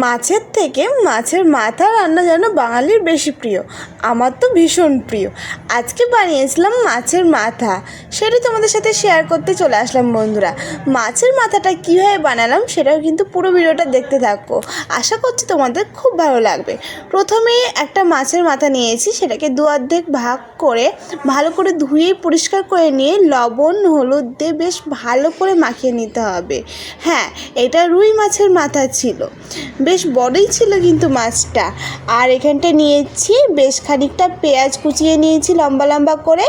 মাছের থেকে মাছের মাথা রান্না যেন বাঙালির বেশি প্রিয়। আমার তো ভীষণ প্রিয়। আজকে বানিয়েছিলাম মাছের মাথা, সেটাই তোমাদের সাথে শেয়ার করতে চলে আসলাম বন্ধুরা। মাছের মাথাটা কীভাবে বানালাম সেটাও কিন্তু পুরো ভিডিওটা দেখতে থাকো, আশা করছি তোমাদের খুব ভালো লাগবে। প্রথমেই একটা মাছের মাথা নিয়েছি, সেটাকে দু অর্ধেক ভাগ করে ভালো করে ধুয়ে পরিষ্কার করে নিয়ে লবণ হলুদ দিয়ে বেশ ভালো করে মাখিয়ে নিতে হবে। হ্যাঁ, এটা রুই মাছের মাথা ছিল, বেশ বড়ই ছিল কিন্তু মাছটা। আর এখানটা নিয়েছি বেশ খানিকটা পেঁয়াজ কুচিয়ে নিয়েছি লম্বা লম্বা করে,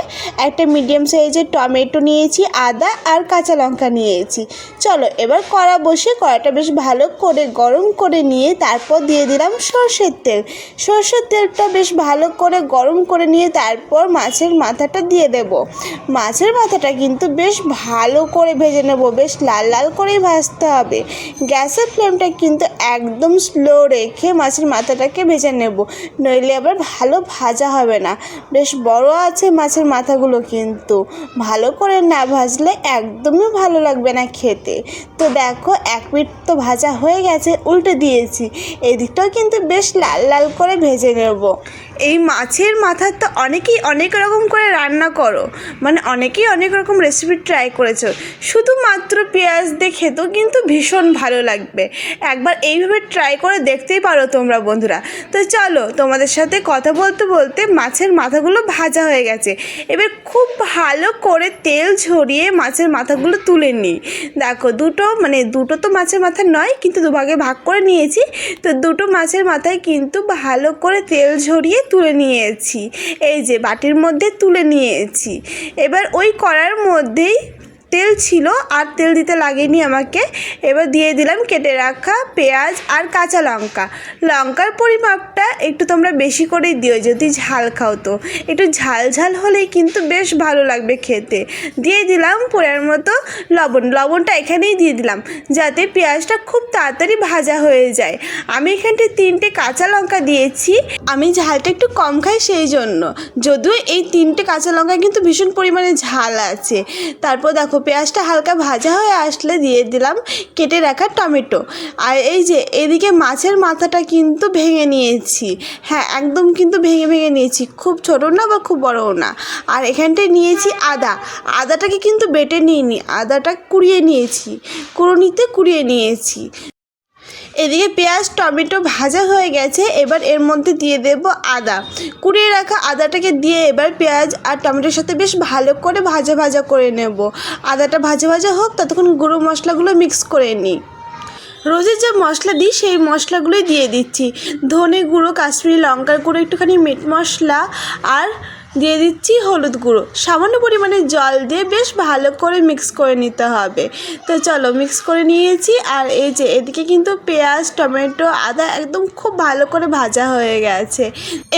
একটা মিডিয়াম সাইজের টমেটো নিয়েছি, আদা আর কাঁচা লঙ্কা নিয়েছি। চলো এবার কড়া বসে কড়াটা বেশ ভালো করে গরম করে নিয়ে তারপর দিয়ে দিলাম সর্ষের তেল। সর্ষের তেলটা বেশ ভালো করে গরম করে নিয়ে তারপর মাছের মাথাটা দিয়ে দেব। মাছের মাথাটা কিন্তু বেশ ভালো করে ভেজে নেব, বেশ লাল লাল করেই ভাজতে হবে। গ্যাসের ফ্লেমটা কিন্তু একদম স্লো রেখে মাছের মাথাটাকে ভেজে নেব, নইলে আবার ভালো ভাজা হবে না। বেশ বড় আছে মাছের মাথাগুলো, কিন্তু ভালো করে না ভাজলে একদমই ভালো লাগবে না খেতে। তো দেখো 1 মিনিট তো ভাজা হয়ে গেছে, উল্টে দিয়েছি। এদিকটাও কিন্তু বেশ লাল লাল করে ভেজে নেব। এই মাছের মাথা তো অনেকেই অনেক রকম করে রান্না করো, মানে অনেকেই অনেক রকম রেসিপি ট্রাই করেছো, শুধুমাত্র পেঁয়াজ দিয়ে খেতেও কিন্তু ভীষণ ভালো লাগবে। একবার এইভাবে ট্রাই করে দেখতেই পারো তোমরা বন্ধুরা। তো চলো, তোমাদের সাথে কথা বলতে বলতে মাছের মাথাগুলো ভাজা হয়ে গেছে। এবার খুব ভালো করে তেল ঝরিয়ে মাছের মাথাগুলো তুলে নিই। দেখো দুটো তো মাছের মাথা নয়, কিন্তু দুভাগে ভাগ করে নিয়েছি। তো দুটো মাছের মাথায় কিন্তু ভালো করে তেল ঝরিয়ে তুলে নিয়েছি, এই যে বাটির মধ্যে তুলে নিয়েছি। এবার ওই কড়ার মধ্যেই তেল ছিল, আর তেল দিতে লাগেনি আমাকে। এবার দিয়ে দিলাম কেটে রাখা পেঁয়াজ আর কাঁচা লঙ্কা। লঙ্কার পরিমাপটা একটু তোমরা বেশি করেই দিও যদি ঝাল খাও, তো একটু ঝাল ঝাল হলেই কিন্তু বেশ ভালো লাগবে খেতে। দিয়ে দিলাম পরিমাণ মতো লবণটা এখানেই দিয়ে দিলাম, যাতে পেঁয়াজটা খুব তাড়াতাড়ি ভাজা হয়ে যায়। আমি এখানটা 3টে কাঁচা লঙ্কা দিয়েছি, আমি ঝালটা একটু কম খাই সেই জন্য, যদিও এই 3টে কাঁচা লঙ্কা কিন্তু ভীষণ পরিমাণে ঝাল আছে। তারপর দেখো পেঁয়াজটা হালকা ভাজা হয়ে আসলে দিয়ে দিলাম কেটে রাখা টমেটো। আর এই যে এদিকে মাছের মাথাটা কিন্তু ভেঙে নিয়েছি, হ্যাঁ একদম কিন্তু ভেঙে ভেঙে নিয়েছি, খুব ছোটো না বা খুব বড়ও না। আর এখানটায় নিয়েছি আদাটাকে কিন্তু বেটে নিইনি, আদাটা কুড়িয়ে নিয়েছি। এদিকে পেঁয়াজ টমেটো ভাজা হয়ে গেছে, এবার এর মধ্যে দিয়ে দেব আদা। কুড়িয়ে রাখা আদাটাকে দিয়ে এবার পেঁয়াজ আর টমেটোর সাথে বেশ ভালো করে ভাজা করে নেব। আদাটা ভাজা হোক, ততক্ষণ গুঁড়ো মশলাগুলো মিক্স করে নিই। রোজের যে মশলা দিই সেই মশলাগুলোই দিয়ে দিচ্ছি। ধনে গুঁড়ো, কাশ্মীরি লঙ্কার গুঁড়ো, একটুখানি মিট মশলা, আর দিয়ে দিচ্ছি হলুদ গুঁড়ো। সামান্য পরিমাণে জল দিয়ে বেশ ভালো করে মিক্স করে নিতে হবে। তো চলো মিক্স করে নিয়েছি। আর এই যে এদিকে কিন্তু পেঁয়াজ টমেটো আদা একদম খুব ভালো করে ভাজা হয়ে গেছে।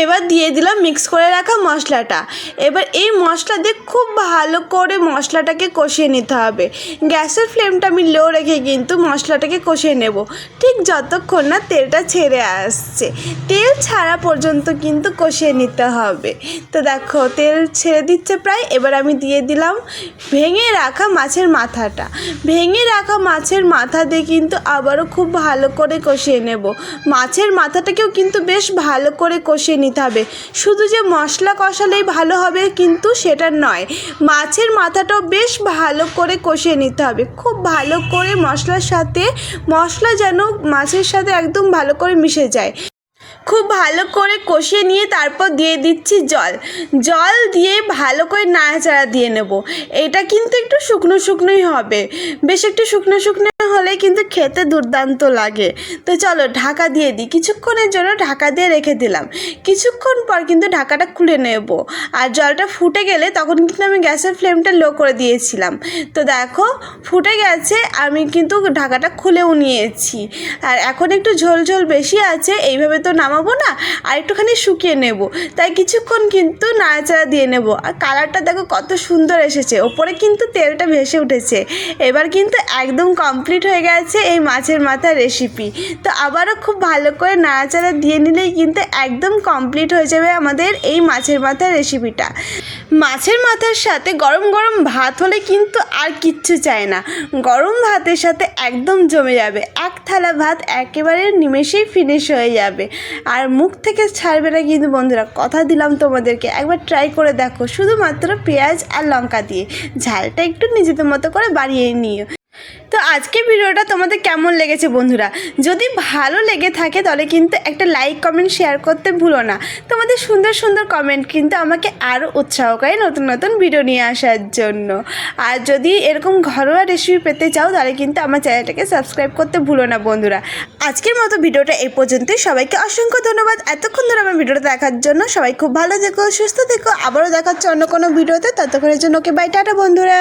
এবার দিয়ে দিলাম মিক্স করে রাখা মশলাটা। এবার এই মশলা দিয়ে খুব ভালো করে মশলাটাকে কষিয়ে নিতে হবে। গ্যাসের ফ্লেমটা আমি লো রেখে কিন্তু মশলাটাকে কষিয়ে নেব, ঠিক যতক্ষণ না তেলটা ছেড়ে আসছে। তেল ছাড়া পর্যন্ত কিন্তু কষিয়ে নিতে হবে। তো দেখো তেল ছেড়ে দিচ্ছে প্রায়। এবার আমি দিয়ে দিলাম ভেঙে রাখা মাছের মাথা দিয়ে কিন্তু আবারও খুব ভালো করে কষিয়ে নেব। মাছের মাথাটাকেও কিন্তু বেশ ভালো করে কষিয়ে নিতে হবে। শুধু যে মশলা কষালেই ভালো হবে কিন্তু সেটা নয়, মাছের মাথাটাও বেশ ভালো করে কষিয়ে নিতে হবে, খুব ভালো করে মশলা যেন মাছের সাথে একদম ভালো করে মিশে যায়। খুব ভালো করে কষিয়ে নিয়ে তারপর দিয়ে দিচ্ছি জল দিয়ে ভালো করে নাড়াচাড়া দিয়ে নেব। এটা কিন্তু একটু শুকনোই হবে, বেশ একটু শুকনো হলে কিন্তু খেতে দুর্দান্ত লাগে। তো চলো ঢাকা দিয়ে দিই, কিছুক্ষণের জন্য ঢাকা দিয়ে রেখে দিলাম। কিছুক্ষণ পর কিন্তু ঢাকাটা খুলে নেব। আর জলটা ফুটে গেলে তখন কিন্তু আমি গ্যাসের ফ্লেমটা লো করে দিয়েছিলাম। তো দেখো ফুটে গেছে, আমি কিন্তু ঢাকাটা খুলেও নিয়েছি। আর এখন একটু ঝোল বেশি আছে, এইভাবে তো নামাবো না, আর একটুখানি শুকিয়ে নেব, তাই কিছুক্ষণ কিন্তু নাড়াচাড়া দিয়ে নেব। আর কালারটা দেখো কত সুন্দর এসেছে, ওপরে কিন্তু তেলটা ভেসে উঠেছে। এবার কিন্তু একদম কমপ্লিট কমপ্লিট হয়ে গেছে এই মাছের মাথার রেসিপি। তো আবারও খুব ভালো করে নাড়াচাড়া দিয়ে নিলেই কিন্তু একদম কমপ্লিট হয়ে যাবে আমাদের এই মাছের মাথার রেসিপিটা। মাছের মাথার সাথে গরম গরম ভাত হলে কিন্তু আর কিচ্ছু চাই না, গরম ভাতের সাথে একদম জমে যাবে। এক থালা ভাত একেবারে নিমেষেই ফিনিশ হয়ে যাবে, আর মুখ থেকে ছাড়বে না কিন্তু বন্ধুরা, কথা দিলাম তোমাদেরকে। একবার ট্রাই করে দেখো, শুধুমাত্র পেঁয়াজ আর লঙ্কা দিয়ে। ঝালটা একটু নিজেদের মতো করে বাড়িয়ে নিও। তো আজকের ভিডিওটা তোমাদের কেমন লেগেছে বন্ধুরা? যদি ভালো লেগে থাকে তাহলে কিন্তু একটা লাইক কমেন্ট শেয়ার করতে ভুলো না। তোমাদের সুন্দর সুন্দর কমেন্ট কিন্তু আমাকে আরও উৎসাহ করে নতুন নতুন ভিডিও নিয়ে আসার জন্য। আর যদি এরকম ঘরোয়া রেসিপি পেতে চাও তাহলে কিন্তু আমার চ্যানেলটাকে সাবস্ক্রাইব করতে ভুলো না বন্ধুরা। আজকের মতো ভিডিওটা এই পর্যন্তই। সবাইকে অসংখ্য ধন্যবাদ এতক্ষণ ধরে আমার ভিডিওটা দেখার জন্য। সবাই খুব ভালো থেকো, সুস্থ থেকো। আবারও দেখাচ্ছে অন্য কোনো ভিডিওতে। ততক্ষণের জন্য ওকে বাই, টাটা বন্ধুরা।